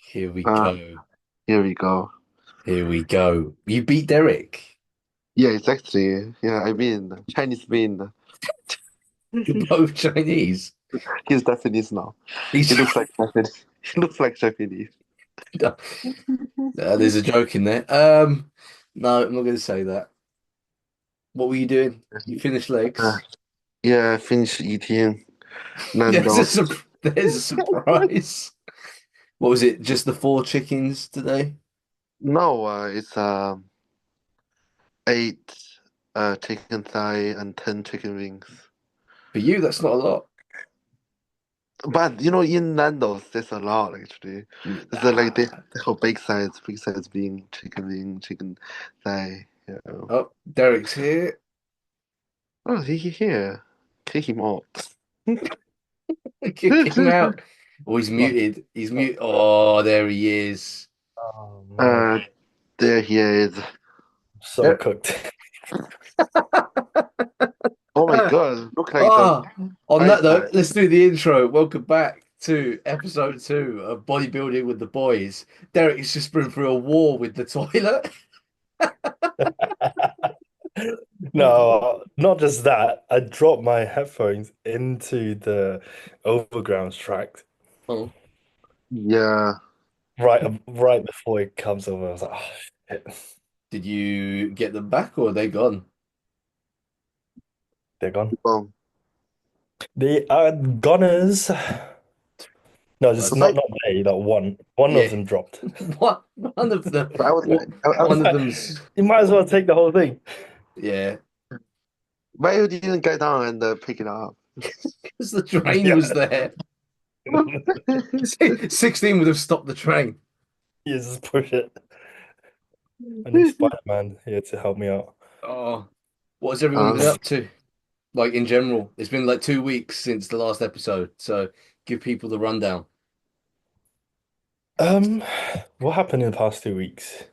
Here we Uh, go. Here we go. Here we go. You beat Derek. Yeah, it's actually, yeah, I mean, Chinese mean, You're both Chinese. he's Japanese now. He He's looks like Japanese. He looks like Japanese. There's a joke in there. No, I'm not going to say that. What were you doing? You finished Uh, legs. yeah, I finished eating There's a Nando's. there's a surprise. What was it? Just the four chickens today? No, it's eight chicken thigh and 10 chicken wings. For you, that's not a lot. But in Nando's, there's a lot actually. There's like Nah. the whole big sides being chicken wing, chicken thigh. Yeah. Oh, Derek's here. Oh, he here. Kick him out. Kick him out. Oh, he's Oh, muted. He's oh, mute. Oh, there he is. oh man, Uh, there he is. so cooked. Oh my God! Look like the Ah, on that note, eyesight. let's do the intro. Welcome back to episode 2 of Bodybuilding with the Boys. Derek has just been through a war with the toilet. No, not just that. I dropped my headphones into the overground tract Oh, Yeah. right before it comes over. I was like, oh shit, did you get them back or are they gone? they're gone. Well, They are goners. No, just That's not but not they. That one of yeah. them dropped. One of them, but I was one of them's You might as well take the whole thing. yeah, why you didn't get down and pick it up? because the train Yeah, was there. 16 would have stopped the train. you just push it. I need Spider-Man here to help me out. Oh, what has everyone been Um, up to? Like in general, it's been like 2 weeks since the last episode, so give people the rundown. Um, what happened in the past 2 weeks?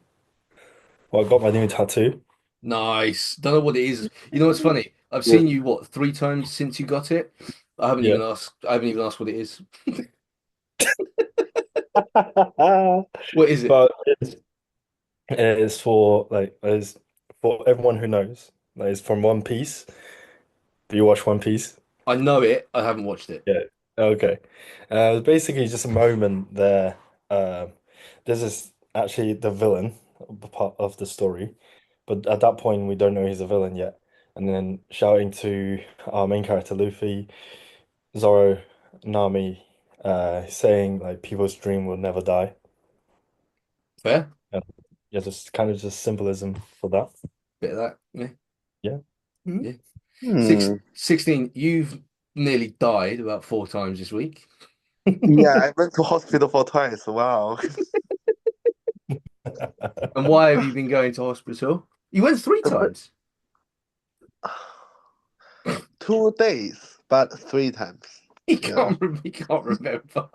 Well, I got my new tattoo. Nice. Don't know what it is. You know what's funny? I've yeah. seen you what 3 times since you got it. I haven't Yeah. even asked. I haven't even asked what it is. What is it? But it's for like it's for everyone who knows. Like, it's from One Piece. Do you watch One Piece? I know it. I haven't watched it. Yeah. Okay. It's basically just a moment there. This is actually the villain part of the story, but at that point we don't know he's a villain yet. And then shouting to our main character Luffy, Zoro, Nami, saying like people's dream will never die. Fair. And yeah, just kind of just symbolism for that. Bit of that. Yeah. Yeah. Yeah. Six, Hmm. 16. You've nearly died about 4 times this week. Yeah, I went to hospital for twice. Wow. And why have you been going to hospital? You went three The fir- times. 2 days, but 3 times. Yeah. He can't remember.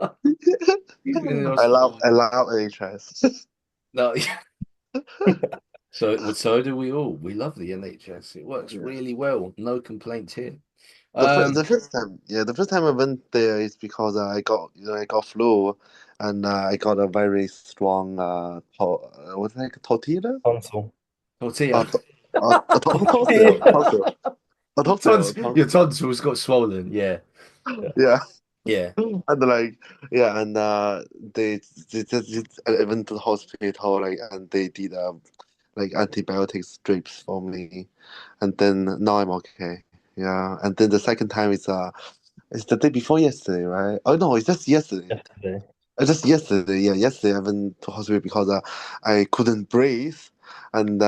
He's been in I love hospital. I love NHS. No, so do we all. We love the NHS. It works Yeah. really well. No complaints here. The first time, yeah, the first time I went there is because I got flu, and I got a very strong what's it like tortilla? Console. Uh, Tortilla. to, tonsil, tonsil, a tonsil, Your tonsil. tonsils got swollen. Yeah. Yeah, Yeah. and like yeah, and they just I went to the hospital like and they did like antibiotic strips for me, and then now I'm okay. Yeah, and then the second time is it's the day before yesterday, right? Oh no, it's just yesterday. Yesterday. Just yesterday. Yeah, yesterday I went to hospital because I couldn't breathe, and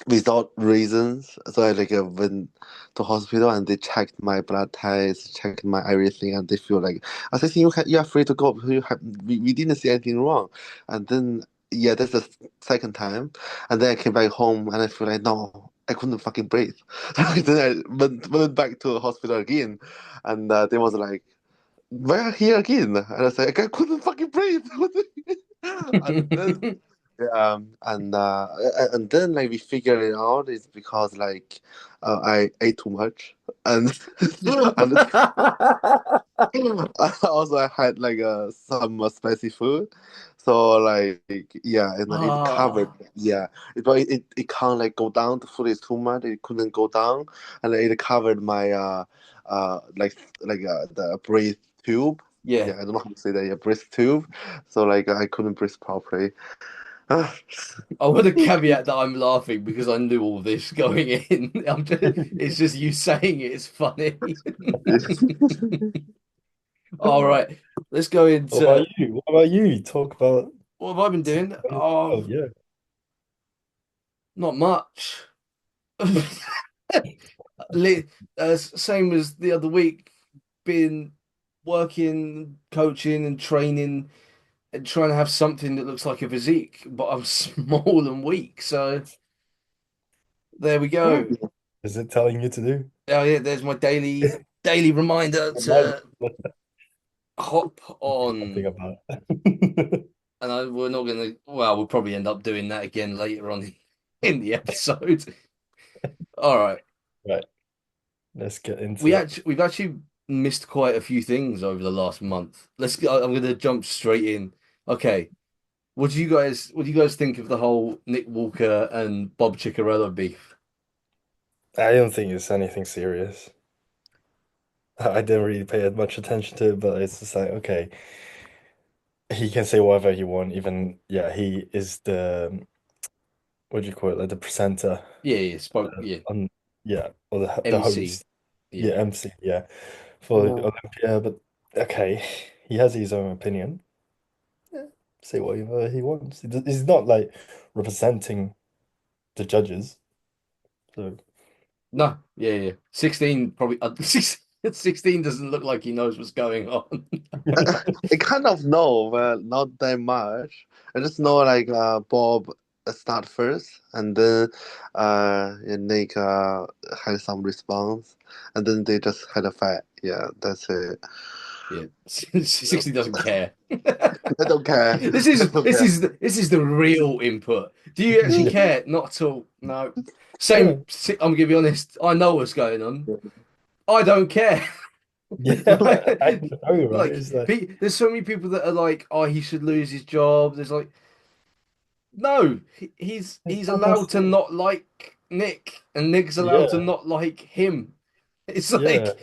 without reasons. So I like went to hospital and they checked my blood test, checked my everything, and they feel like I said, you are free to go. We didn't see anything wrong, and then yeah, that's the second time, and then I came back home and I feel like no. I couldn't fucking breathe. Then I went back to the hospital again, and they was like, "We're here again," and I said, "I couldn't fucking breathe." And then And then like we figured it out is because like I ate too much and and also I had like some spicy food, so like yeah, and it covered Ah, yeah, it can't like go down. The food is too much. It couldn't go down, and it covered my the breath tube. yeah. Yeah, I don't know how to say that. Yeah, breath tube. So like I couldn't breathe properly. I want to caveat that I'm laughing because I knew all this going in. It's just you saying it is funny. All right, let's go What about into you? What about you? Talk about what have I been doing? oh Oh, yeah. not much. Same as the other week, been working, coaching, and training, and trying to have something that looks like a physique, but I'm small and weak. So there we go. Is it telling you to do? Oh yeah, there's my daily reminder Remind to hop something on. about it. And we're not gonna. Well, we'll probably end up doing that again later on in the episode. All right, Right, let's get into it. we've actually missed quite a few things over the last month. Let's go. I'm gonna jump straight in. Okay, what do you guys think of the whole Nick Walker and Bob Ciccarello beef? I don't think it's anything serious. I didn't really pay much attention to it, but it's just like, okay, he can say whatever he want. Even yeah, he is the what do you call it, like the presenter Yeah, yeah, spoke. Yeah, on yeah, or the MC. host, yeah, Yeah, MC, yeah, for Yeah. Olympia. But okay, he has his own opinion. Yeah, say whatever he wants. He's not like representing the judges. So no, yeah, yeah. 16 probably. 16 doesn't look like he knows what's going on. I kind of know, but not that much. I just know like Bob start first, and then Nick had some response, and then they just had a fight. Yeah, that's it. Yeah, 60 doesn't care. I don't care. I don't care. This is the real input. Do you actually yeah, care? Not at all. No. yeah, Same. I'm gonna be honest. I know what's going on. I don't care. yeah. I Like, know, right? like It's like there's so many people that are like, oh, he should lose his job. There's like, no, it's he's not that allowed to serious. not like Nick, and Nick's allowed to Yeah, not like him. It's yeah. like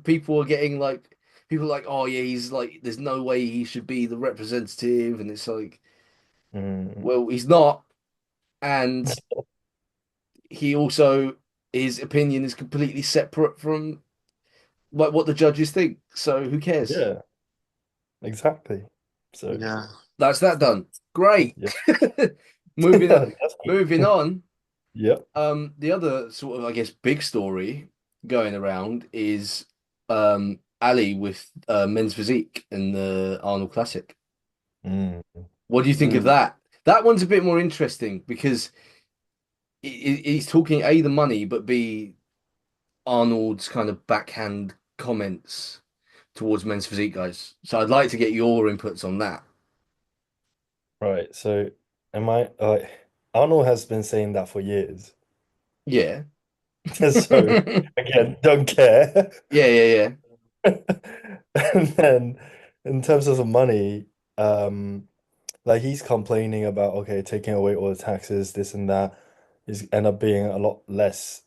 people are getting like people are like, oh yeah, he's like, there's no way he should be the representative, and it's like, Mm, well, he's not, and he also his opinion is completely separate from like what the judges think. So who cares? yeah, exactly. So Yeah. That's that done. Great. yeah, Moving on. that's Moving good. on. Yep. The other sort of, I guess, big story going around is Ali with men's physique in the Arnold Classic. Mm, What do you think of Mm. that? That one's a bit more interesting because he's talking A, the money, but B, Arnold's kind of backhand comments towards men's physique guys. So I'd like to get your inputs on that. right. So am I like Arnold has been saying that for years. Yeah. So again, don't care. Yeah, yeah, yeah. And then in terms of the money, um, like he's complaining about okay, taking away all the taxes, this and that is end up being a lot less.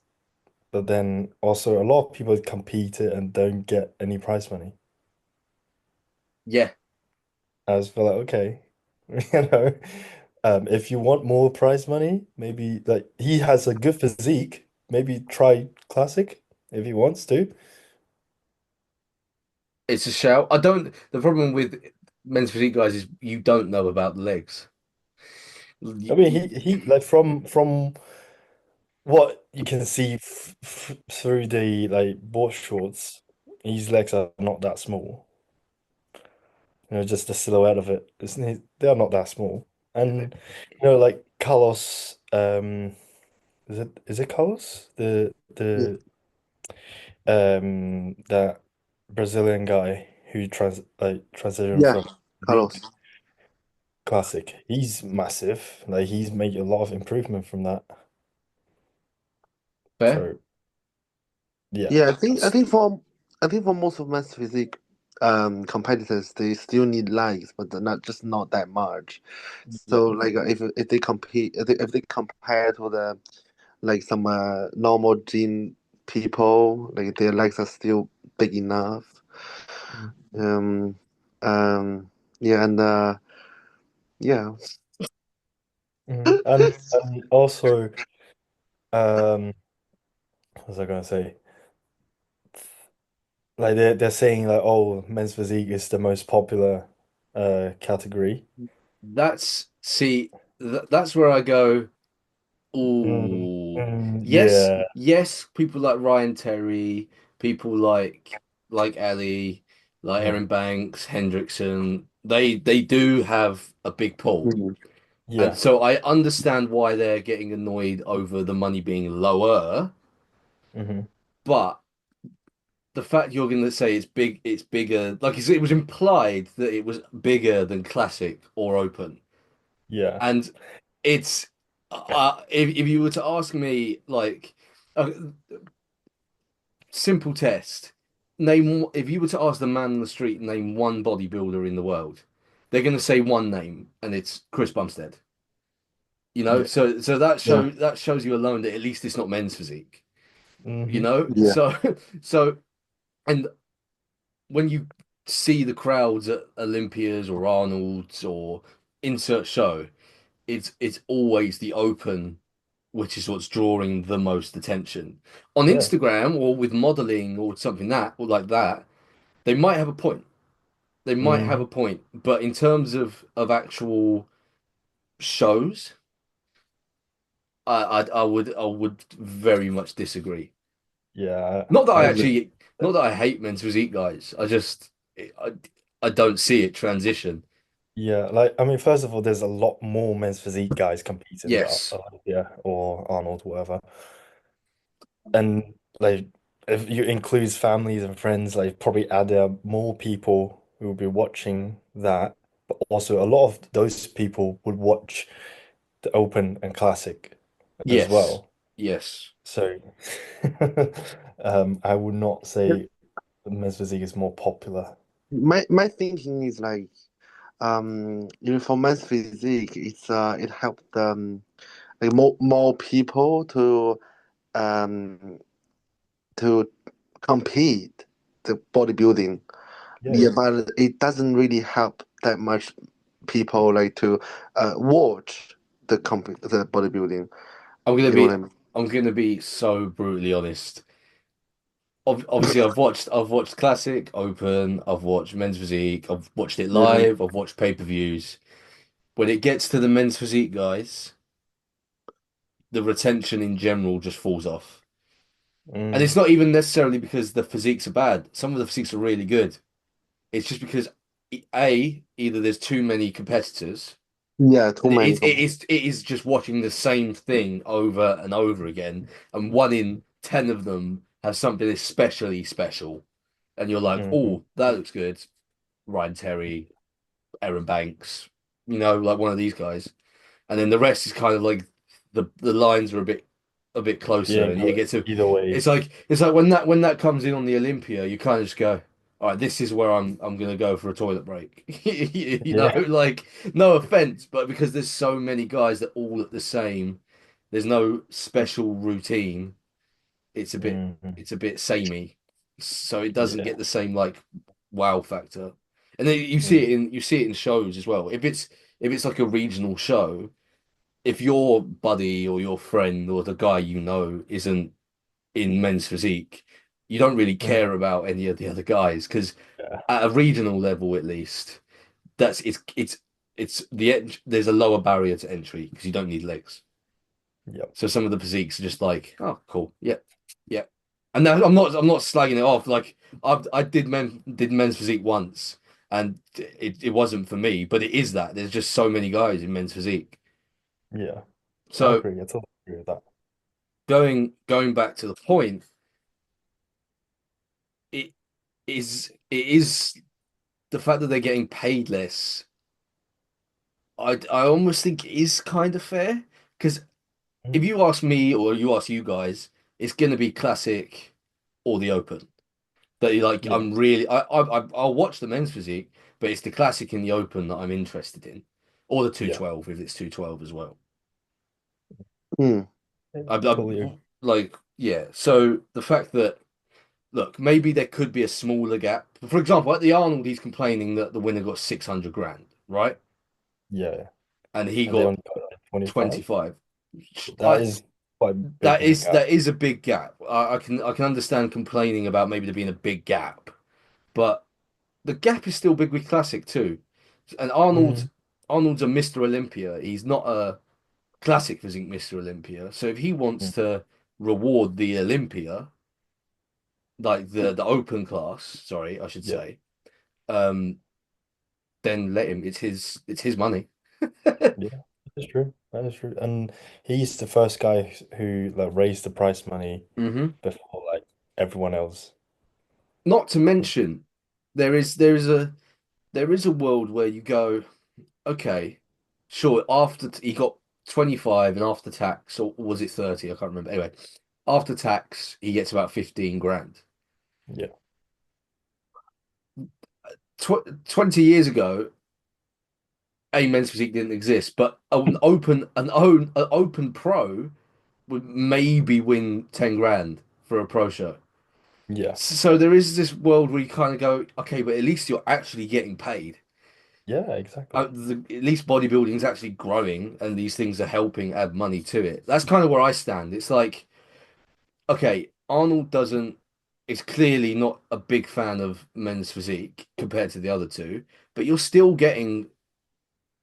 But then also a lot of people compete it and don't get any prize money. Yeah. I just feel like okay, you know, if you want more prize money, maybe like he has a good physique, maybe try classic if he wants to. It's a shout. I don't. The problem with men's physique guys is you don't know about the legs. I You, mean, you, he like from what you can see f through the like board shorts, his legs are not that small. You know, just the silhouette of it, they are not that small. And you know, like Carlos, is it Carlos? Yeah. That Brazilian guy who transitioned Yeah. from Carlos. Greek. Classic. He's massive. Like he's made a lot of improvement from that. Fair? So yeah. Yeah, I think for most of men's physique competitors, they still need legs, but they're not just not that much. Yeah. So like if they compete if they compare to the like some normal gym people, like their legs are still big enough. Mm. Um yeah, and yeah. And also, um, what was I gonna say? Like they're saying like, oh, men's physique is the most popular category. That's where I go. Mm, Oh, yes, yeah, yes. People like Ryan Terry, people like Ali, like mm, Erin Banks, Hendrickson. They do have a big pull, Mhm. and yeah, so I understand why they're getting annoyed over the money being lower. hmm, But the fact you're going to say it's bigger, like it was implied that it was bigger than Classic or Open, yeah, and it's if you were to ask me like. A simple test. Name if you were to ask the man on the street, name one bodybuilder in the world, they're going to say one name, and it's Chris Bumstead. You know, yeah, so Yeah. that shows you alone that at least it's not men's physique. You hmm, know, Yeah. so and when you see the crowds at Olympias or Arnold's or insert show, it's always the open, which is what's drawing the most attention. On yeah, Instagram or with modeling or something that or like that, they might have a point. They might have hmm, a point, but in terms of actual shows, I would very much disagree. yeah. Not that I I agree. actually, not that I hate men's physique guys. I don't see it transition. Yeah, like I mean, first of all, there's a lot more men's physique guys competing at Yes, Olympia or Arnold, whatever. And like if you include families and friends, like probably add more people who will be watching that. But also a lot of those people would watch the Open and Classic as yes, well. yes. So I would not say the men's physique is more popular. My thinking is like for men's physique, it helped like more people um to compete the bodybuilding. Yeah, Yeah, yeah. but it doesn't really help that much people like to watch the bodybuilding. I'm gonna You know what be I mean? I'm gonna be so brutally honest. Obviously, I've watched Classic, Open, I've watched Men's Physique, I've watched it Yeah. live, I've watched pay-per-views. When it gets to the Men's Physique guys, the retention in general just falls off. And it's Mm, not even necessarily because the physiques are bad. Some of the physiques are really good. It's just because either there's too many competitors, Yeah, too and many. it is just watching the same thing over and over again, and one in 10 of them have something especially special, and you're like, hmm, oh, that looks good. Ryan Terry, Aaron Banks, like one of these guys. And then the rest is kind of like the lines are a bit yeah, closer, and you go get to either way. it's like when that comes in on the Olympia, you kind of just go, all right, this is where I'm gonna go for a toilet break. Yeah. Like no offense, but because there's so many guys that all look the same, there's no special routine. It's a bit Hmm. it's a bit samey, so it doesn't Yeah. get the same like wow factor. And then Mm, you see it in shows as well. If it's like a regional show, if your buddy or your friend or the guy isn't in men's physique, you don't really mm, care about any of the other guys because yeah. at a regional level, at least, that's it's the edge. There's a lower barrier to entry because you don't need legs. Yep. So some of the physiques are just like, oh, cool, yeah, yeah. And now I'm not slagging it off. Like I did men's physique once, and it wasn't for me, but it is that there's just so many guys in men's physique. Yeah. I So agree. I totally agree with that. going back to the point, it it is the fact that they're getting paid less. I almost think it is kind of fair because if Mm. you ask me or you ask you guys, it's gonna be classic or the open. That like Yeah, I'm really I'll watch the men's physique, but it's the classic in the open that I'm interested in, or the yeah, 212 if it's 212 as well. Hmm. yeah, I totally agree. like yeah. So the fact that look, maybe there could be a smaller gap. For example, at the Arnold, he's complaining that the winner got 600 grand, right? Yeah, And he and they got only got like 25. 25. That I is quite big of a gap. that is a big gap. I can understand complaining about maybe there being a big gap, but the gap is still big with Classic too. And Mm, Arnold's a Mr. Olympia. He's not a Classic physique Mr. Olympia. So if he mm, wants to reward the Olympia, like the open class, sorry, I should yeah, say, um, then let him. It's his money. yeah, that is true. That is true. And he's the first guy who like raised the prize money Hmm. before like everyone else. Not to mention, there is a world where you go, okay, sure, he got 25 and after tax, or was it 30? I can't remember. Anyway, after tax, he gets about 15 grand. Yeah, Tw 20 years ago, a men's physique didn't exist, but an open pro would maybe win 10 grand for a pro show. yeah, So there is this world where you kind of go, okay, but at least you're actually getting paid. yeah, exactly. At least bodybuilding is actually growing and these things are helping add money to it. That's kind of where I stand. It's like, okay, Arnold doesn't, is clearly not a big fan of men's physique compared to the other two, but you're still getting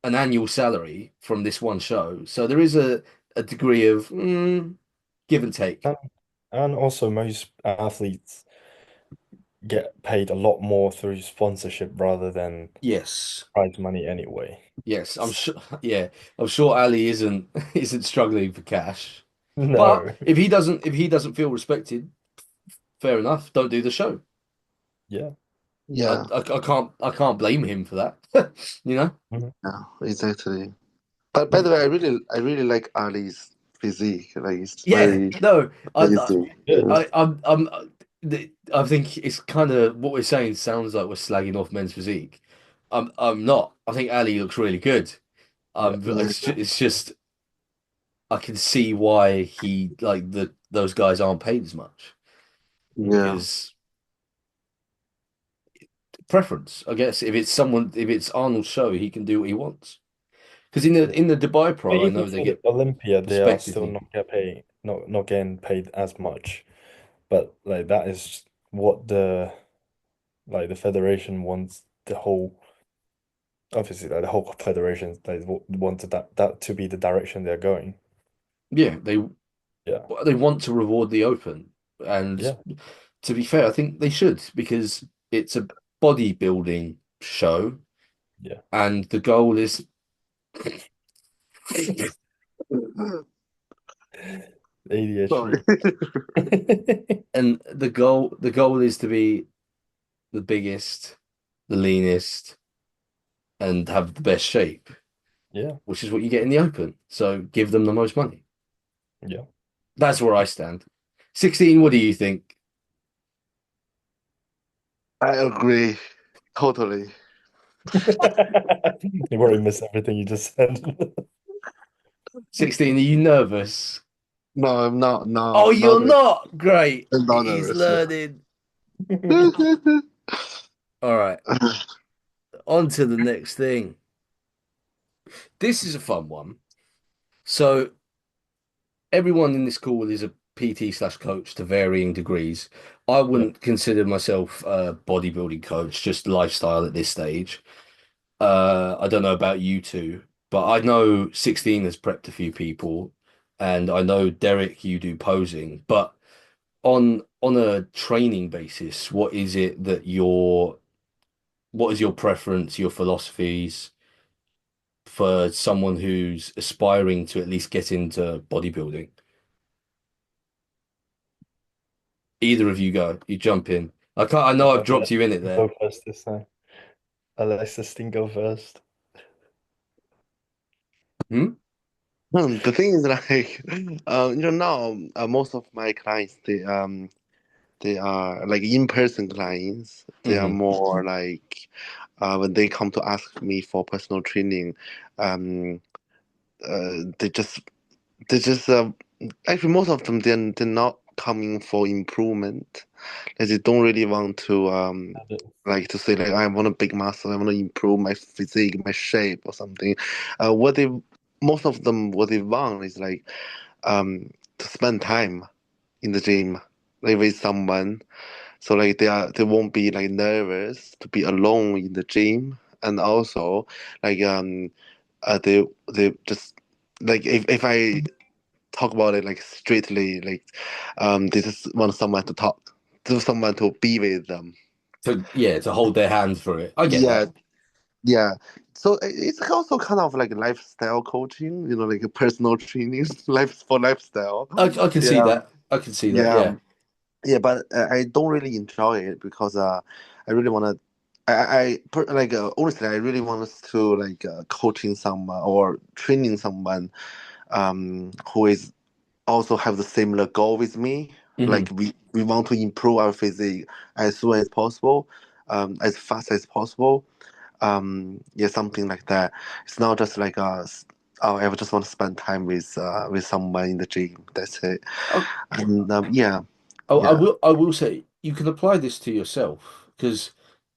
an annual salary from this one show. So there is a degree of give and take. And, and also most athletes get paid a lot more through sponsorship rather than Yes. prize money anyway. Yes, I'm sure. Yeah, I'm sure Ali isn't isn't struggling for cash. But No. if he doesn't feel respected, fair enough. Don't do the show. Yeah. Yeah, I can't blame him for that. You know? Mhm. yeah, exactly. But by the way, I really like Ali's physique. Like it's Yeah. very No. amazing. Good. Yeah. I think it's kind of what we're saying sounds like we're slagging off men's physique. I'm not. I think Ali looks really good. Yeah. Yeah. It's just I can see why he like the those guys aren't paid as much Yeah. because preference. I guess if it's Arnold's show, he can do what he wants. Because Yeah. in the Dubai But Pro, I even know they for the get Olympia, they are perspective still thing. not not getting paid as much. But like that is what the federation wants the whole obviously like the whole federation like wanted that to be the direction they're going. Yeah, Yeah. they want to reward the open, and Yeah. to be fair, I think they should because it's a bodybuilding show, Yeah. and the goal is Sorry. ADHD. and the goal is to be the biggest, the leanest, and have the best shape, Yeah. which is what you get in the open. So give them the most money. Yeah. That's where I stand. 16, what do you think? I agree. Totally. You already missed everything you just said. 16, are you nervous? No, I'm not. No, Oh, not. you're not? Great. I'm not He's nervous. No. learning. All right, on to the next thing. This is a fun one. So everyone in this call is a PT slash coach to varying degrees. I Yeah. wouldn't consider myself a bodybuilding coach, just lifestyle at this stage. I don't know about you two, but I know 16 has prepped a few people, and I know Derek, you do posing, but on a training basis, what is your preference, your philosophies for someone who's aspiring to at least get into bodybuilding? Either of you go, you jump in. I know I've I'll dropped let you in it you there. go first this time. I'll let Sistine go first. Hmm? The thing is like, now most of my clients they are like in-person clients. They are Hmm. more like when they come to ask me for personal training, um, they just actually most of them they're not coming for improvement. Like they don't really want to like to say like I want a big muscle, I want to improve my physique, my shape or something. What they most of them what they want is like to spend time in the gym like with someone, so like they won't be like nervous to be alone in the gym, and also like they just like if I talk about it like straightly, like they just want someone to talk, to someone to be with them. To yeah, to hold their hand for it. I get Yeah, that. yeah. So it's also kind of like lifestyle coaching, like a personal training, life for lifestyle. I can see Yeah, that. I can see that. yeah. Yeah. Yeah, but I don't really enjoy it because I really want to. Like honestly, I really want us to like coaching someone or training someone who is also have the similar goal with me. Like Hmm. we want to improve our physique as soon as possible, as fast as possible. Yeah, something like that. It's not just like oh, I just want to spend time with someone in the gym. That's it. And yeah, yeah. I will say you can apply this to yourself because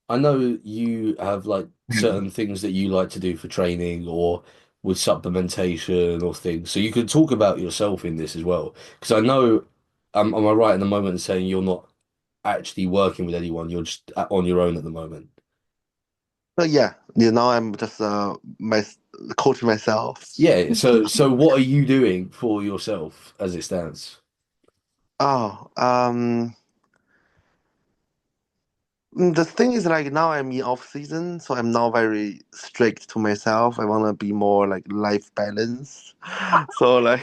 I know you have like certain things that you like to do for training or with supplementation or things. So you could talk about yourself in this as well. Because I know, am I right in the moment in saying you're not actually working with anyone, you're just on your own at the moment? But yeah, now I'm just my coaching myself. Yeah, so what are you doing for yourself as it stands? Oh, the thing is like now I'm in off season, so I'm now very strict to myself. I want to be more like life balance. So like,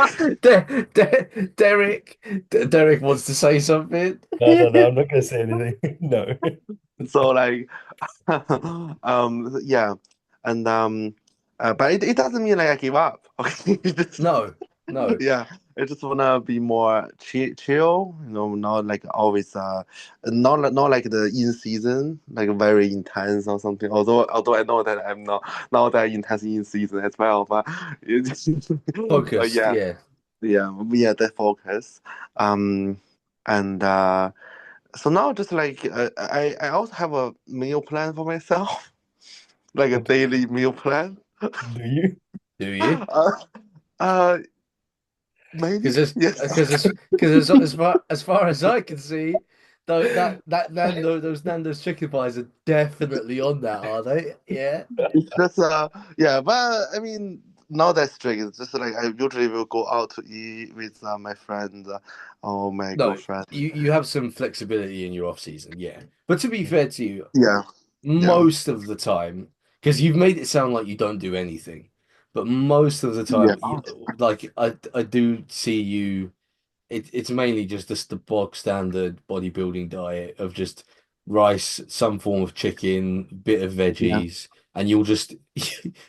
Derek wants to say something. No, no, no, I'm not gonna say anything. No. so like, yeah, and but it doesn't mean like I give up. Okay, No, no. yeah, I just wanna be more chill, not like always not like the in season, like very intense or something. Although I know that I'm not that intense in season as well, but but Focused, yeah, yeah. yeah, that focus. Um, and so now just like I also have a meal plan for myself, like a What do daily meal plan. you? Do you? Uh, uh, maybe Because yes. as far as I can see, though that Nando those Nando's chicken pies are definitely on that, are they? Yeah. It's just yeah, but I mean not that strict. It's just like I usually will go out to eat with my friends or my No, girlfriend. you have some flexibility in your off season, yeah. But to be fair to you, Yeah, yeah, most of the time, because you've made it sound like you don't do anything, but most of the yeah, time, like I do see you. It's mainly just the bog standard bodybuilding diet of just rice, some form of chicken, bit of yeah. veggies, and you'll just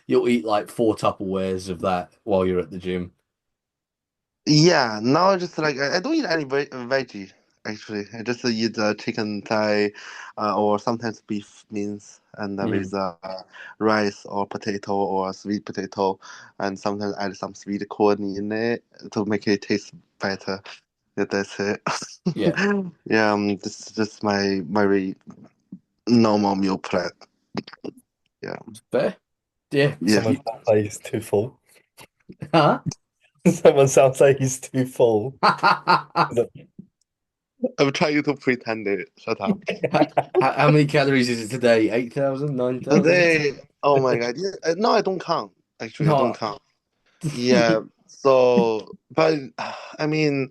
you'll eat like four Tupperwares of that while you're at the gym. Yeah, now just like I don't eat any veggie actually. I just eat chicken thigh, or sometimes beef mince, and Mm. with rice or potato or sweet potato, and sometimes add some sweet corn in it to make it taste better. Yeah, that's it. Yeah, Yeah, this is just my very normal meal plan. Yeah, fair. Yeah. yeah. Someone sounds like he's too full. Huh? Someone sounds like he's too full. I'm trying to pretend it. Shut up. How many calories is it today? 8,000, 9,000? Today, oh my God. Yeah, no, I don't count. Actually, I don't No. count. Yeah. So, but I mean,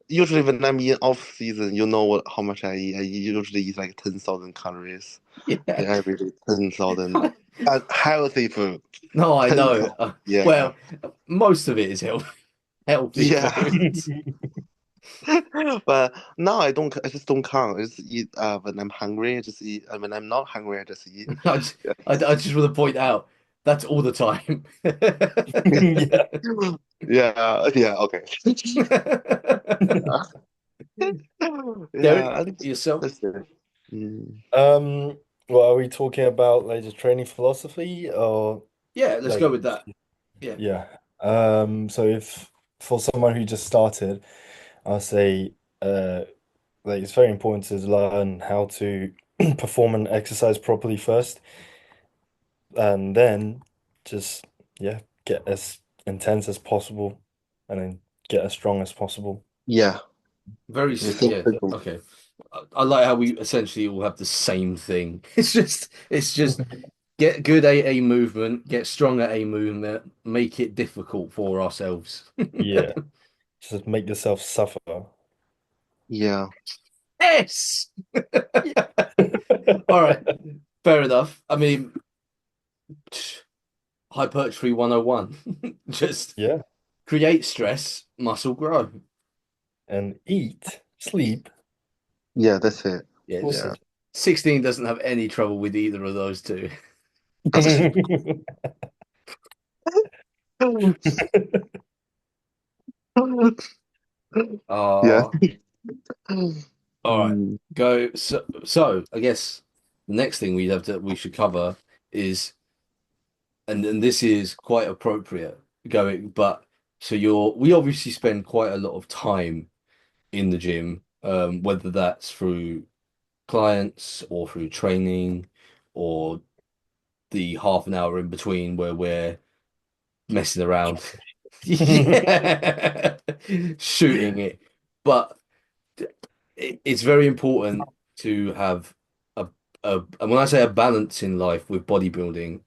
usually when I'm in off season, you know how much I eat. I usually eat like 10,000 calories. Yeah. Yeah, every day, 10,000. Healthy food. No, I know. 10,000. Yeah. Well, most of it is healthy Yeah. food. But now I don't. I just don't count. I just eat when I'm hungry. I just eat. And when I'm not hungry, I just eat. I just want to point out That's all the time. Yeah. Yeah, yeah, okay. Yeah, Derek, I think yourself? that's it. Mm. Um, well, are we talking about like just training philosophy or Yeah, let's like go with that. Yeah, yeah. So if for someone who just started, I'll say like it's very important to learn how to perform and exercise properly first, and then just yeah, get as intense as possible, and then get as strong as possible. Yeah, I think yeah, so. okay. I like how we essentially all have the same thing. It's just get good AA movement, get strong AA movement, make it difficult for ourselves. Yeah, just make yourself suffer. Yeah, Yes. All right. Fair enough. I mean, hypertrophy 101. Just Yeah, create stress, muscle grow. and eat, sleep, yeah, that's it. Yeah, Yeah. 16 doesn't have any trouble with either of those two. Yeah. Uh, all right. Mm. Go. So I guess the next thing we should cover is, and this is quite appropriate going, but so we obviously spend quite a lot of time in the gym, whether that's through clients or through training or the half an hour in between where we're messing around. Yeah, shooting it. But it's very important to have and when I say a balance in life with bodybuilding,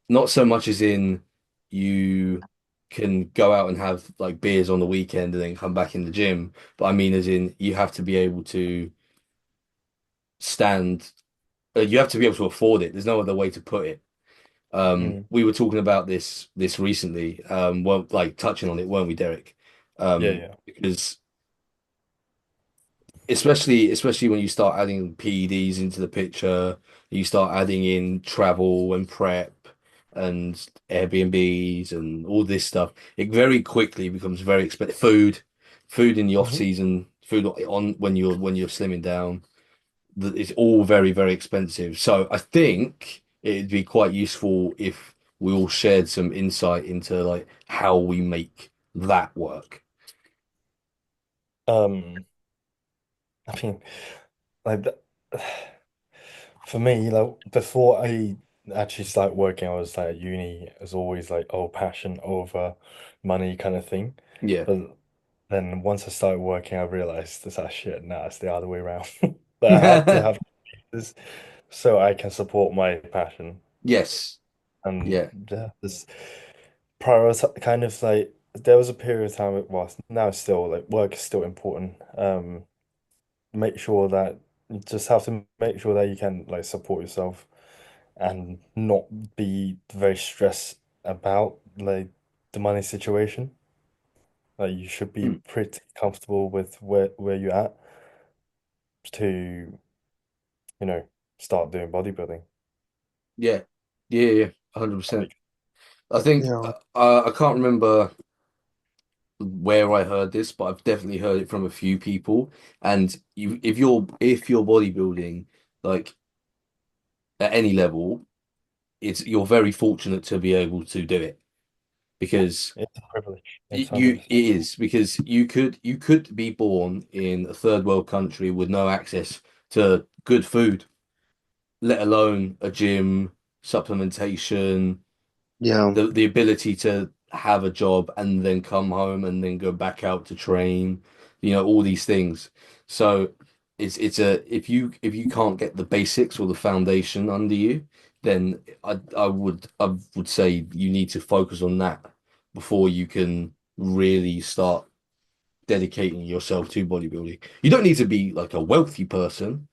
not so much as in you can go out and have like beers on the weekend and then come back in the gym, but I mean as in you have to be able to stand, you have to be able to afford it. There's no other way to put it. Mm. We were talking about this recently, well, like touching on it, weren't we, Derek? Yeah, yeah. Because especially when you start adding PEDs into the picture, you start adding in travel and prep and Airbnbs and all this stuff, it very quickly becomes very expensive. Food in the off Mhm. season, food on when you're slimming down, it's all very, very expensive. So I think it'd be quite useful if we all shared some insight into like how we make that work. Um, I mean, like th- for me, like before I actually started working, I was like at uni. It was always like oh, passion over money kind of thing. Yeah. But then once I started working, I realized this shit. Nah, it's the other way around. But I have to have this so I can support my passion. Yes. And Yeah. yeah, this prioritize kind of like there was a period of time it was now it's still like work is still important. Make sure that you just have to make sure that you can like support yourself and not be very stressed about like the money situation. Like you should be Mm. pretty comfortable with where you're at to, you know, start doing bodybuilding. Yeah. Yeah. Yeah. 100%. Like, I think Yeah. I can't remember where I heard this, but I've definitely heard it from a few people. And if you're bodybuilding like at any level, it's you're very fortunate to be able to do it yeah, because it's a privilege. It's you 100%. it is because you could be born in a third world country with no access to good food, let alone a gym, supplementation, Yeah. the ability to have a job and then come home and then go back out to train, all these things. So it's a if you can't get the basics or the foundation under you, then I would say you need to focus on that before you can really start dedicating yourself to bodybuilding. You don't need to be like a wealthy person,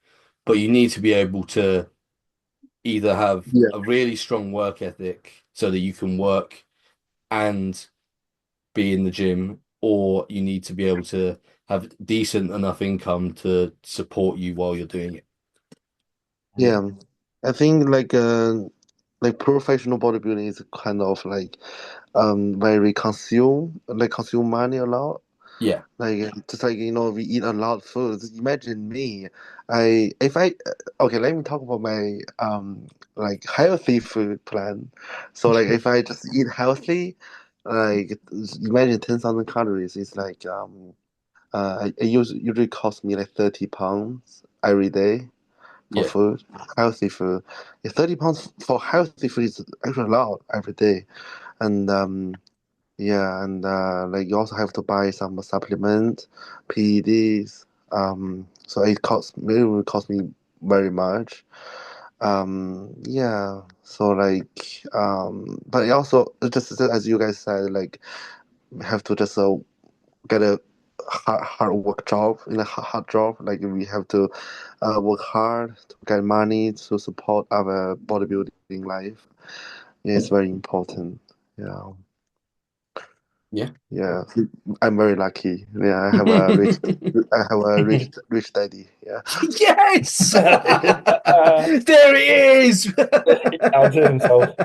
but you need to be able to either have Yeah. a really strong work ethic so that you can work and be in the gym, or you need to be able to have decent enough income to support you while you're doing it. Mhm. Yeah. I think like professional bodybuilding is kind of like very consume money a lot. Yeah, Like just like we eat a lot of food. Imagine me, I if I okay, let me talk about my like healthy food plan. So like if I just eat healthy, like imagine 10,000 calories. It's like usually cost me like 30 pounds every day for yeah, food, healthy food. Yeah, 30 pounds for healthy food is actually a lot every day, and yeah, and like you also have to buy some supplement, PEDs. So it will cost me very much. Yeah. So like but it also just as you guys said, like have to just get a hard work job in a hard job. Like we have to work hard to get money to support our bodybuilding life. Yeah, it's very important. Yeah. yeah. Yeah, I'm very lucky. Yeah, I have a rich daddy. Yeah, Yes! There it is! He counted himself.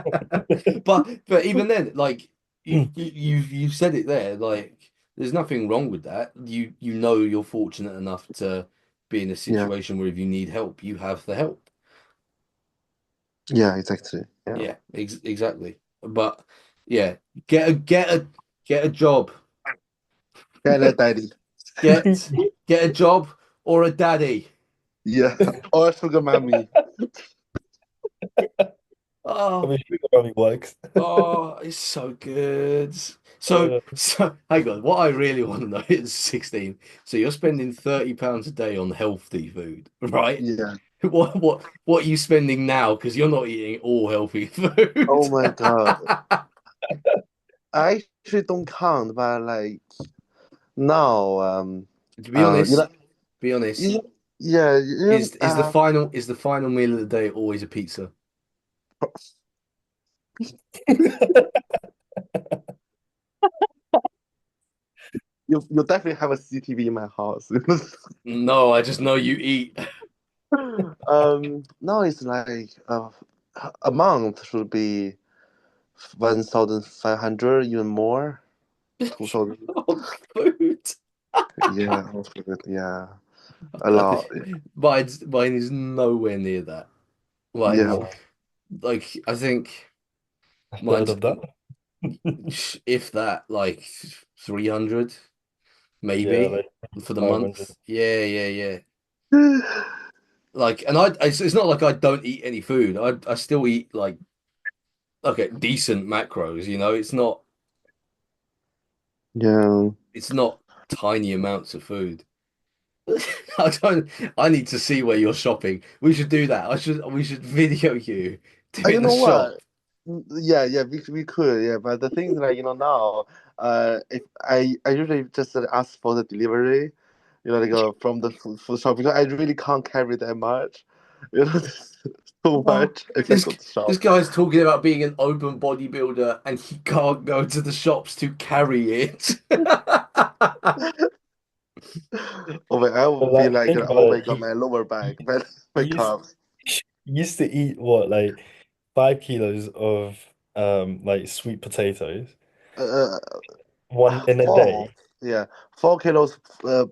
But even then, like you said it there, like there's nothing wrong with that. You know you're fortunate enough to be in a yeah, situation where if you need help, you have the help. yeah, exactly. Yeah, Yeah, exactly. But yeah, get a get a get a job. yeah, that daddy. Get get a job or a daddy. Yeah, or sugar mommy. I Oh, mean, sugar probably works. oh, it's so good. So, Uh, so hang on. What I really want to know is 16. So you're spending £30 a day on healthy food, right? Yeah. What are you spending now? Because you're not eating all healthy food. Oh my God, I actually don't count, but like now, To be you honest, know, be honest, you, yeah, is the final meal of the day always a pizza? you definitely have a CTV in my house. No, I just know you eat. Now it's like a month should be 1,500, even more. 2,000. On food. Yeah, hopefully, yeah, a I lot. think mine is nowhere near that. Mine is Yeah, wow, like I think a third mine's of that. if that like 300 Yeah, maybe like for the 500. month. Yeah, yeah, yeah. Like, and it's not like I don't eat any food. I still eat like okay decent macros. You know, yeah. it's not tiny amounts of food. I don't. I need to see where you're shopping. We should do that. We should video you You doing the know what? shop. Yeah, yeah, we could, yeah. But the thing is, like, now, if I usually just ask for the delivery, like from the food shop because I really can't carry that much, just so Oh, much if I this go to this shop. guy's talking about being an open bodybuilder and he can't go to the shops to carry it. Oh my, I But would be like, like, think oh about my it. God, my lower back, my He used calves. he used to eat what, like 5 kilos of like sweet potatoes, Uh, one in a four, day. yeah, 4 kilos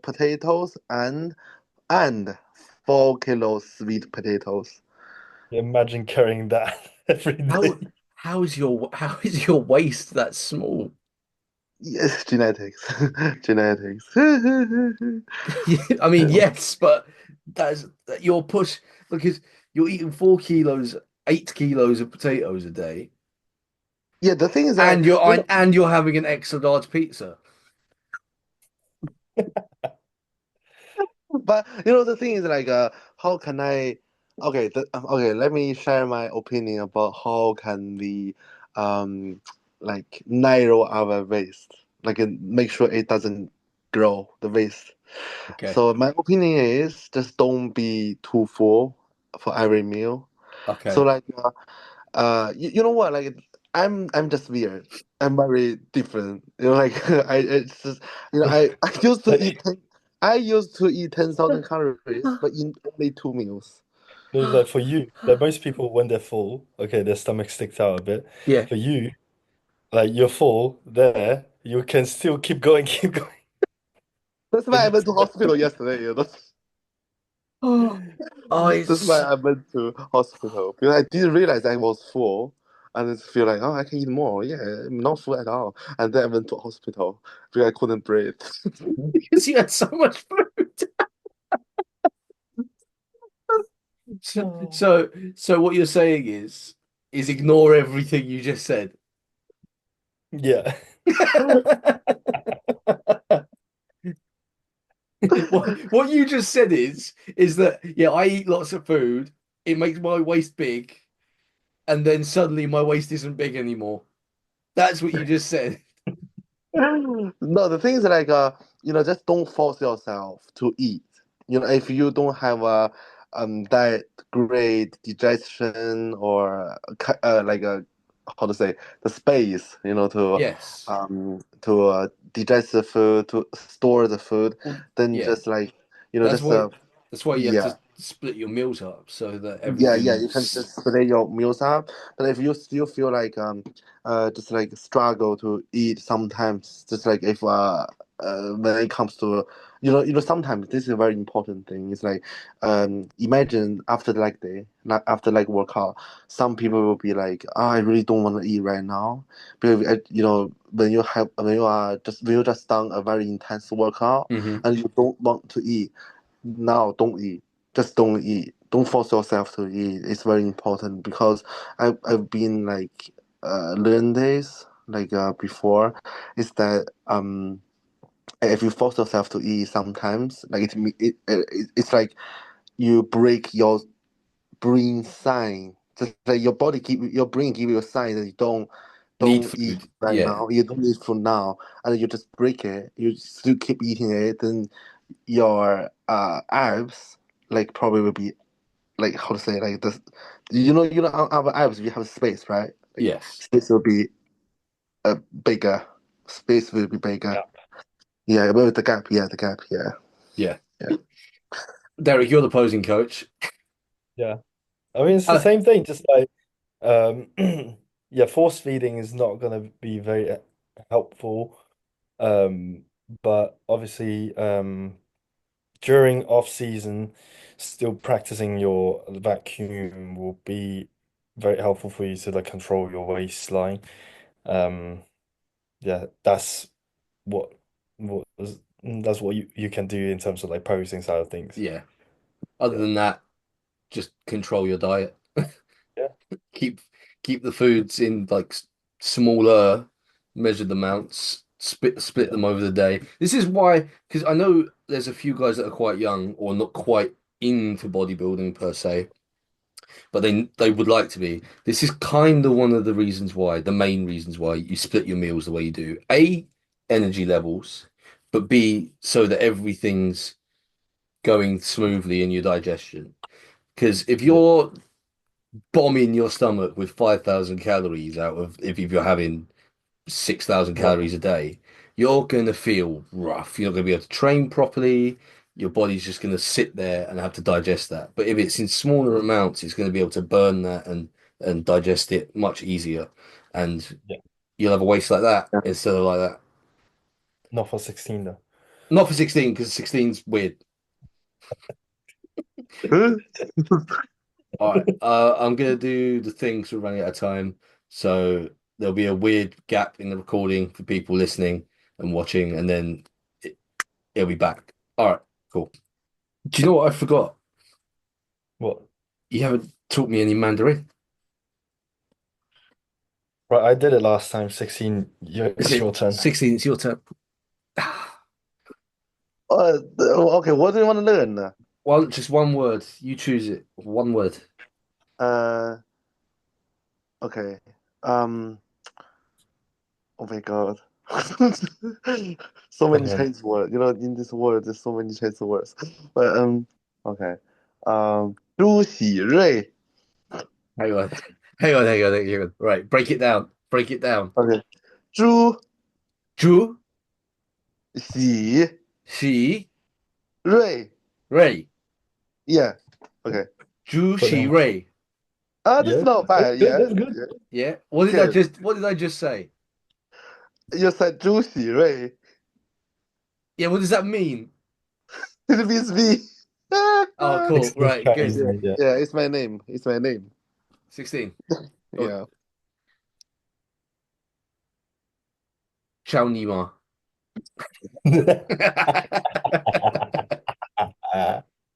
potatoes and 4 kilos sweet potatoes. Imagine carrying that every How day. how is your waist that small? Yes, genetics, genetics. I mean, yes, but that's your push because you're eating 4 kilos, 8 kilos of potatoes a day, Yeah, the thing is that and you're having an extra large pizza. but the thing is like, how can I? Okay, okay. Let me share my opinion about how can we, um, like narrow our waist, like make sure it doesn't grow the waist. Okay, So my opinion is just don't be too full for every meal. So okay. like, you know what? Like, I'm just weird. I'm very different. Like it's just I used to eat 10,000 calories, but in only 2 meals. So it's like for you, like most people when they're full, okay, their stomach sticks out a bit. Yeah. For you, like you're full there, you can still keep going, keep going. That's And why I you went to hospital yesterday. Oh, That's why I I went to hospital because I didn't realize I was full, and I just feel like, oh, I can eat more. Yeah, I'm not full at all. And then I went to hospital because I couldn't breathe. because you had so much food. So, Oh. so, so what you're saying is ignore everything you just said. Yeah. What you just said is that yeah, I eat lots of food, it makes my waist big, and then suddenly my waist isn't big anymore. That's what you just said. No, the thing is like just don't force yourself to eat. If you don't have a that great digestion or like a how to say the space, Yes. digest the food, to store the food, Well, then yeah. just like That's just why that's why you have yeah. to split your meals up so that Yeah, you can everything's just split your meals up. But if you still feel like just like struggle to eat sometimes, just like if when it comes to sometimes this is a very important thing. It's like imagine after the leg day, like after like workout, some people will be like, oh, I really don't want to eat right now, because when you just done a very intense workout hmm and you don't want to eat now, don't eat. Just don't eat. Don't force yourself to eat. It's very important because I've been like learned this like before, is that if you force yourself to eat sometimes, like it's like you break your brain sign. Just like your brain give you a sign that you need don't eat food. right Yeah. now. You don't eat food now, and you just break it. You still keep eating it, then your abs like probably will be like how to say like this. Our abs we have space, right? Like Yes. space will be bigger. Space will be bigger. Yeah. Yeah, but with the gap, yeah, the gap, yeah, Yeah. yeah. Derek, you're the posing coach. Yeah. I mean, it's the Uh, same thing, just like um yeah, force feeding is not going to be very helpful. Um but obviously during off season still practicing your vacuum will be very helpful for you to like control your waistline. Um yeah, what that's what you can do in terms of like posing side of things. yeah. Other Yeah. than that, just control your diet. Yeah. Keep keep the foods in like smaller measured amounts. Split Yeah. them over the day. This is why, because I know there's a few guys that are quite young or not quite into bodybuilding per se, but they would like to be. This is kind of one of the reasons why, the main reasons why you split your meals the way you do. A, energy levels, but B, so that everything's going smoothly in your digestion. Because if Yeah. you're bombing your stomach with 5,000 calories out of if you're having 6,000 Right. calories a day, you're going to feel rough. You're not going to be able to train properly. Your body's just going to sit there and have to digest that. But if it's in smaller amounts, it's going to be able to burn that and digest it much easier. And Yeah. you'll have a waist like that Yeah. instead of like that. Not for 16 though. Not for 16, because 16's weird. All right. I'm gonna do the thing 'cause we're running out of time. So there'll be a weird gap in the recording for people listening and watching, and then it, it'll be back. All right, cool. Do you know what I forgot? What? You haven't taught me any Mandarin. Right, I did it last time. 16, Is it's it your turn. 16? It's your turn. Okay, what do you want to learn? Well, just one word. You choose it. One word. Uh, okay. Um, oh my God. So many Come on. Chinese words. In this world, there's so many Chinese words. But okay. 朱喜瑞. Hang on. Hang on. Right, break it down. Break it down. Okay. 朱 Zhu, 喜 Xi, 瑞. Rei. Yeah. Okay. Zhu But then, Ray. That's yeah, not that's bad. good. Yeah. That's good. Yeah. Yeah. Okay. What did I just say? You said juicy, right? Yeah, what does that mean? It means me. Oh, cool. It's Right, Chinese good. Yeah. name, yeah. Yeah. It's my name. It's my name. 16. Oh, Yeah. Chow Nima.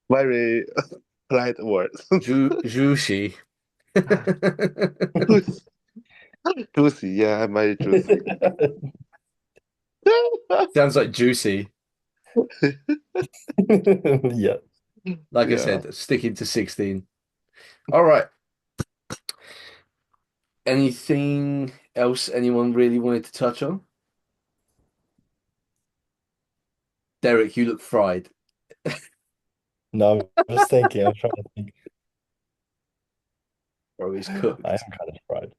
Very polite words. Juicy. Juicy. Yeah. I'm very juicy. Sounds like juicy. Yeah. Like I Yeah. said, sticking to 16. All right. Anything else anyone really wanted to touch on? Derek, you look fried. No, I'm just thinking. I'm trying to think. Bro, he's I am cooked. kind of fried.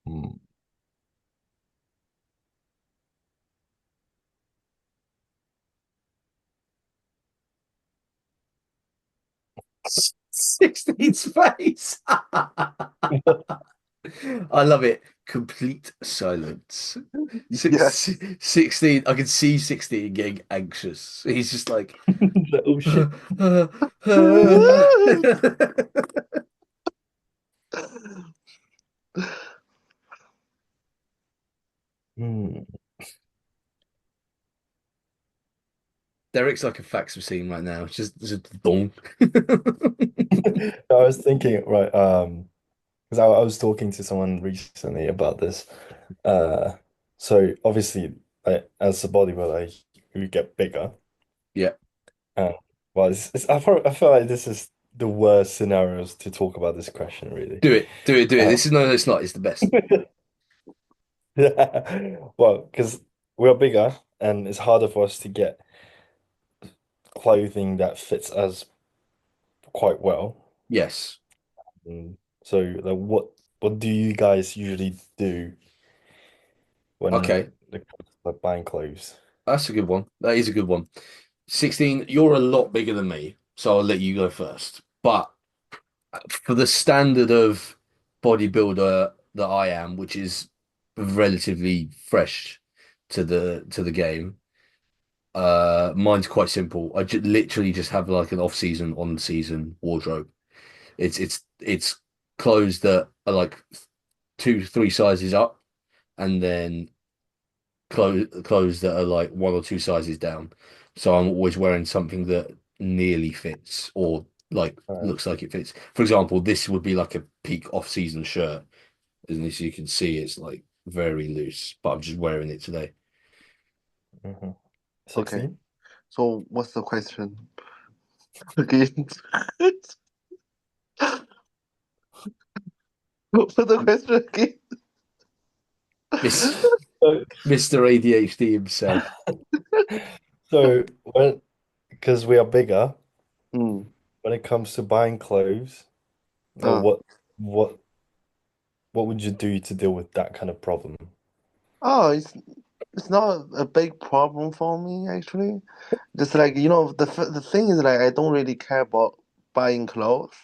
Hmm. 16's face. I love it. Complete silence. Yes. 16, I can see 16 getting anxious. He's just like, Oh shit. Hmm. Derek's like a fax machine right now. It's just boom. I was thinking, right, because I was talking to someone recently about this. Uh, so obviously, as a bodybuilder, you get bigger. Yeah, Uh, well, I feel like this is the worst scenarios to talk about this question, really. do it, do it, do it. Uh, This is no, it's not. It's the best. yeah. Well, because we're bigger and it's harder for us to get clothing that fits us quite well. Yes. So, like, what do you guys usually do when Okay, it comes to like, buying clothes? that's a good one. That is a good one. 16, you're a lot bigger than me, so I'll let you go first. But for the standard of bodybuilder that I am, which is relatively fresh to the game, mine's quite simple. I literally just have like an off season, on season wardrobe. It's clothes that are like two, three sizes up, and then clothes that are like one or two sizes down. So I'm always wearing something that nearly fits or like Right. looks like it fits. For example, this would be like a peak off-season shirt, and as you can see, it's like very loose, but I'm just wearing it today. Hmm. Okay. 16? So what's the question again? What's the question again? Miss So, Mr. ADHD himself. so when because we are bigger, Hmm. when it comes to buying clothes, Uh, what what would you do to deal with that kind of problem? oh, it's not a big problem for me actually. Just like the thing is like I don't really care about buying clothes.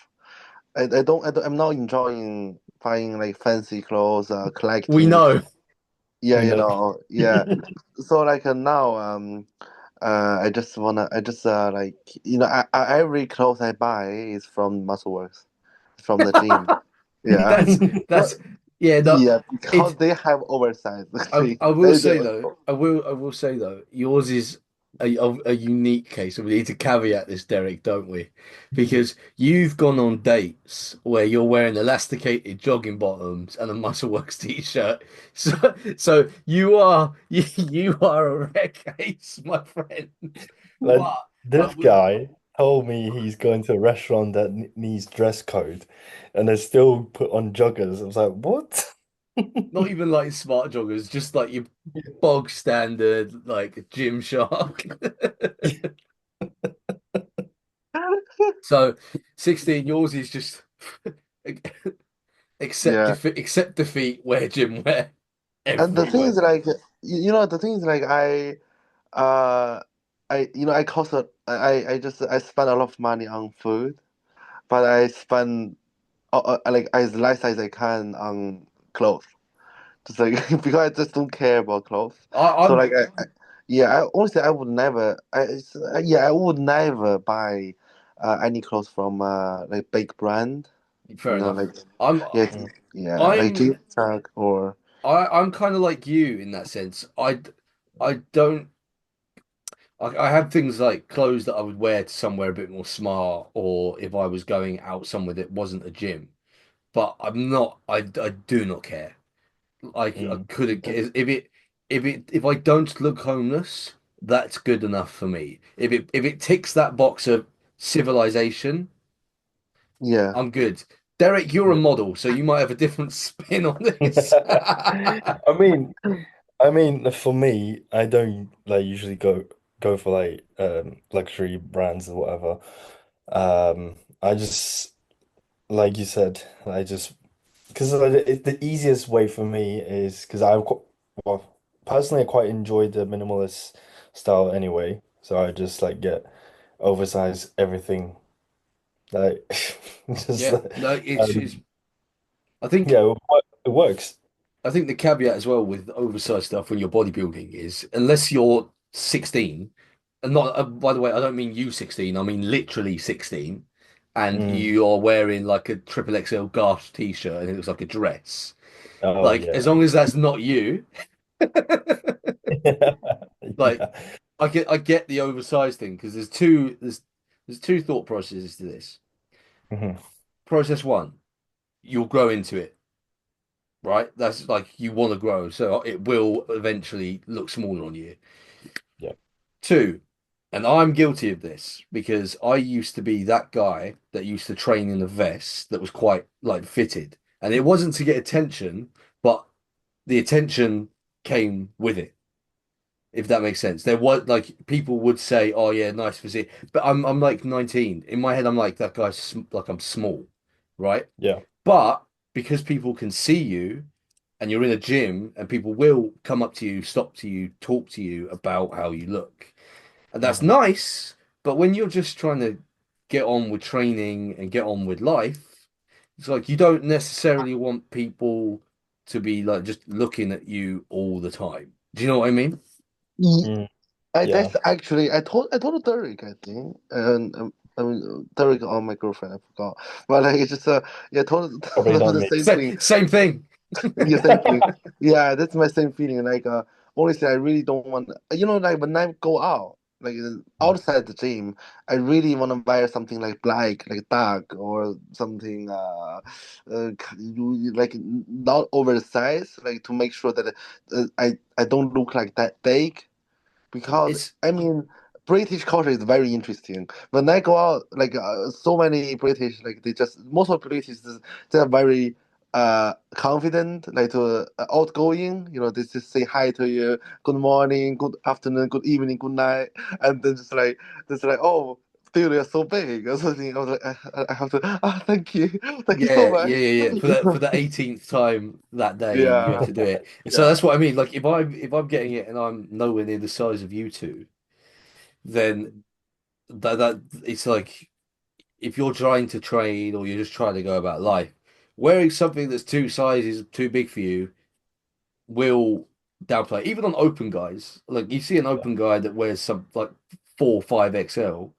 I'm not enjoying buying like fancy clothes, We collecting. know. Yeah, You know. yeah. So like now, I just like every clothes I buy is from Muscleworks, from the gym. Yeah, That's but that's yeah, no, yeah, it's because they have oversized thing. I will They say do. though, I will say though, yours is a unique case, and we need to caveat this, Derek, don't we? Because you've gone on dates where you're wearing elasticated jogging bottoms and a Muscleworks t-shirt, so you are a rare case, my friend. Like But I this will guy told me he's going to a restaurant that needs dress code, and they still put on joggers. I was like, what? not even like smart joggers, just like your bog standard like Gymshark. So 16, yours is just Yeah, accept defeat, wear gym wear and the thing everywhere. is like the thing is like uh I cost I spend a lot of money on food, but I spend like as less as I can on clothes. Just like because I just don't care about clothes. So I'm like yeah, I honestly I would never I would never buy any clothes from like big brand. fair enough. Like I'm yeah Mm. yeah like I'm Tag or I'm kind of like you in that sense. I don't I have things like clothes that I would wear to somewhere a bit more smart, or if I was going out somewhere that wasn't a gym. But I'm not. I do not care. I Mm. couldn't care if I don't look homeless, that's good enough for me. If it ticks that box of civilization, yeah. I'm good. Derek, you're a Yeah. model, so you might have a different spin on this. I mean, I mean, for me, I don't like usually go for like luxury brands or whatever. I just like you said, I just because the easiest way for me is because well personally I quite enjoy the minimalist style anyway, so I just like get oversized everything like just Yeah, no, it's um I think yeah it works. I think the caveat as well with oversized stuff when you're bodybuilding is unless you're 16, and not, by the way, I don't mean you 16, I mean literally 16, and Mm. you are wearing like a triple XL Garth t-shirt and it looks like a dress. Oh Like, yeah. as long as that's not you, like, Yeah. I get the oversized thing because there's two thought processes to this. Mhm. Process one, you'll grow into it, right? That's like you want to grow, so it will eventually look smaller on you. Yeah. Two, and I'm guilty of this because I used to be that guy that used to train in a vest that was quite like fitted. And it wasn't to get attention, but the attention came with it, if that makes sense. There was like people would say, "Oh yeah, nice physique," but I'm like 19. In my head, I'm like that guy's like I'm small, right? Yeah. But because people can see you and you're in a gym and people will come up to you, stop to you, talk to you about how you look. And that's Mhm. nice, but when you're just trying to get on with training and get on with life, it's like you don't necessarily want people to be like just looking at you all the time. Do you know what I mean? Mm. I Yeah. that's actually I told Derek I think and I mean Derek or my girlfriend I forgot but like it's just yeah I told Probably not the me. same thing Same thing. yeah same thing yeah that's my same feeling like honestly I really don't want like when I go out like Mm. outside the gym I really want to wear something like black like dark or something like not oversized like to make sure that I don't look like that big because It's I mean, British culture is very interesting. When I go out, like so many British, like they just most of British, they're very confident, like outgoing. They just say hi to you, good morning, good afternoon, good evening, good night, and then just like oh. Dude, you're so big or something. I was like, I have to. Ah, thank you, thank you so yeah, much. yeah, yeah, yeah. For the 18th time that day, you have Yeah, to do it. So yeah. that's what I mean. Like if I'm getting it and I'm nowhere near the size of you two, then that it's like if you're trying to train or you're just trying to go about life, wearing something that's two sizes too big for you will downplay. Even on open guys, like you see an Yeah. open guy that wears some like 4 5 XL,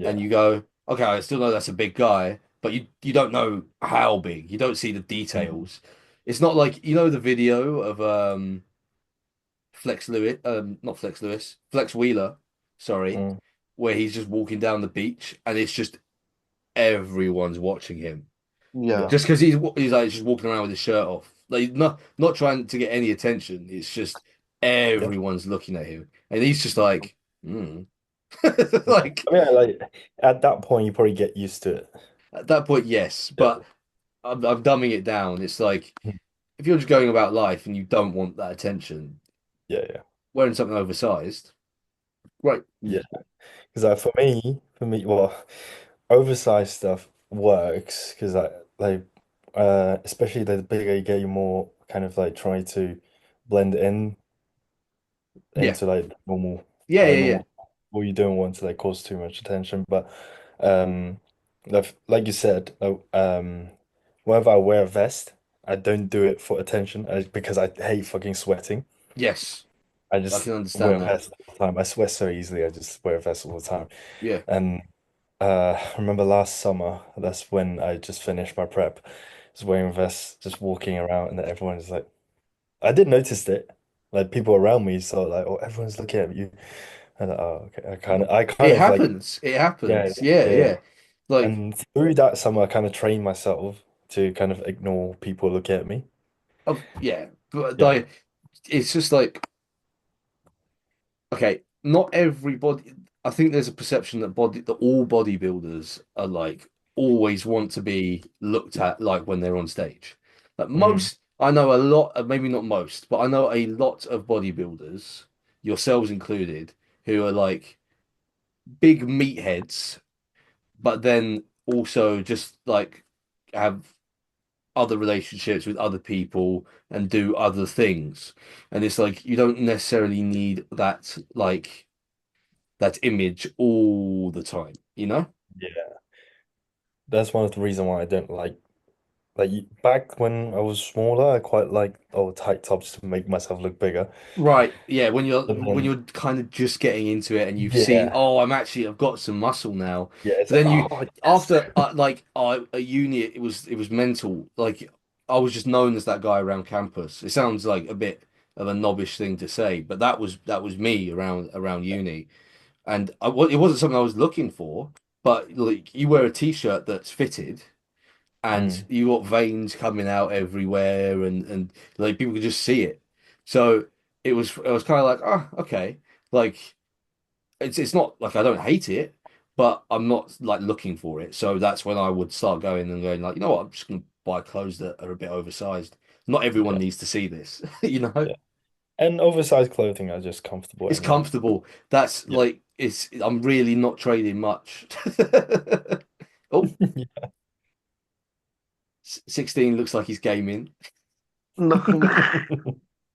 and Yeah. you go, okay, I still know that's a big guy, but you don't know how big. You don't see the Mm. details. It's not like the video of Flex Lewis, not Flex Lewis, Flex Wheeler, sorry, Mm. where he's just walking down the beach and it's just everyone's watching him Yeah. Yeah. just because he's like just walking around with his shirt off, like not trying to get any attention. It's just Yeah. everyone's looking at him, and he's just like, hmm. Yeah. Like I mean, like at that point, you probably get used to it. at that point, yes, Yeah. but I'm dumbing it down. It's like Mhm. if you're just going about life and you don't want that attention, Yeah. Yeah. wearing something oversized, right? Yeah. Because for me, well, oversized stuff works because especially the bigger you get, you more kind of like try to blend in Yeah, into like normal, yeah, kind of yeah, yeah. normal. or you don't want to like cause too much attention. But um, like you said, whenever I wear a vest, I don't do it for attention because I hate fucking sweating. Yes, I I just can wear understand a that. vest all the time. I sweat so easily. I just wear a vest all the time. Yeah. And I remember last summer, that's when I just finished my prep. Just wearing vests, just walking around, and everyone is like, I did notice it. Like people around me, so like, oh, everyone's looking at you. And oh, okay. I kind It of like, happens. It yeah, happens. Yeah, yeah, yeah. yeah. Like, And through that summer, I kind of trained myself to kind of ignore people looking at me. yeah, but Yeah. like, it's just like, okay, not everybody. I think there's a perception that all bodybuilders are like always want to be looked at like when they're on stage. Like Mm, most, I know a lot, maybe not most, but I know a lot of bodybuilders, yourselves included, who are like big meatheads, but then also just like have other relationships with other people and do other things. And it's like you don't necessarily need that image all the time, you know? yeah. That's one of the reasons why I don't like back when I was smaller, I quite liked oh tight tops to make myself look bigger. Right. Yeah, when you're But when then you're kind of just getting into it and you've seen, yeah, oh, I've got some muscle now. yeah, it's But like then you oh yes. after at uni it was mental. Like I was just known as that guy around campus. It sounds like a bit of a knobbish thing to say, but that was me around uni. And it wasn't something I was looking for, but like you wear a t-shirt that's fitted and Mm, you got veins coming out everywhere and like people could just see it. So it was kind of like, oh, okay. Like it's not like I don't hate it, but I'm not like looking for it. So that's when I would start going like, you know what, I'm just gonna buy clothes that are a bit oversized. Not everyone yeah, needs to see this, you know? yeah. And oversized clothing are just comfortable It's anyway. comfortable. That's Yeah. like I'm really not trading much. Oh, 16 looks like he's gaming. No,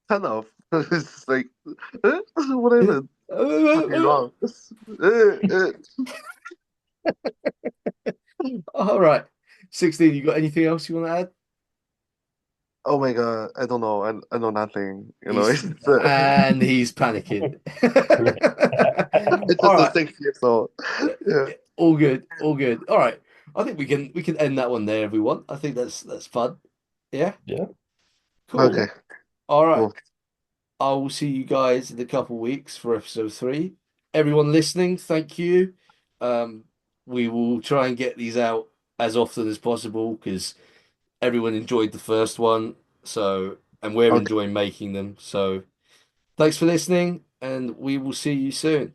kind of. It's like, what is it? Fucking wrong. All right. 16, you got anything else you want to add? Oh my God, I don't know. I know nothing. He's he's panicking. it's All just a right. 6 years old. Yeah. All good. All good. All right. I think we can end that one there, everyone. I think that's fun. Yeah. Yeah, Okay, Cool. All right. cool. I will see you guys in a couple weeks for episode 3. Everyone listening, thank you. Um, we will try and get these out as often as possible because everyone enjoyed the first one. So, and we're Okay. enjoying making them. So, thanks for listening, and we will see you soon.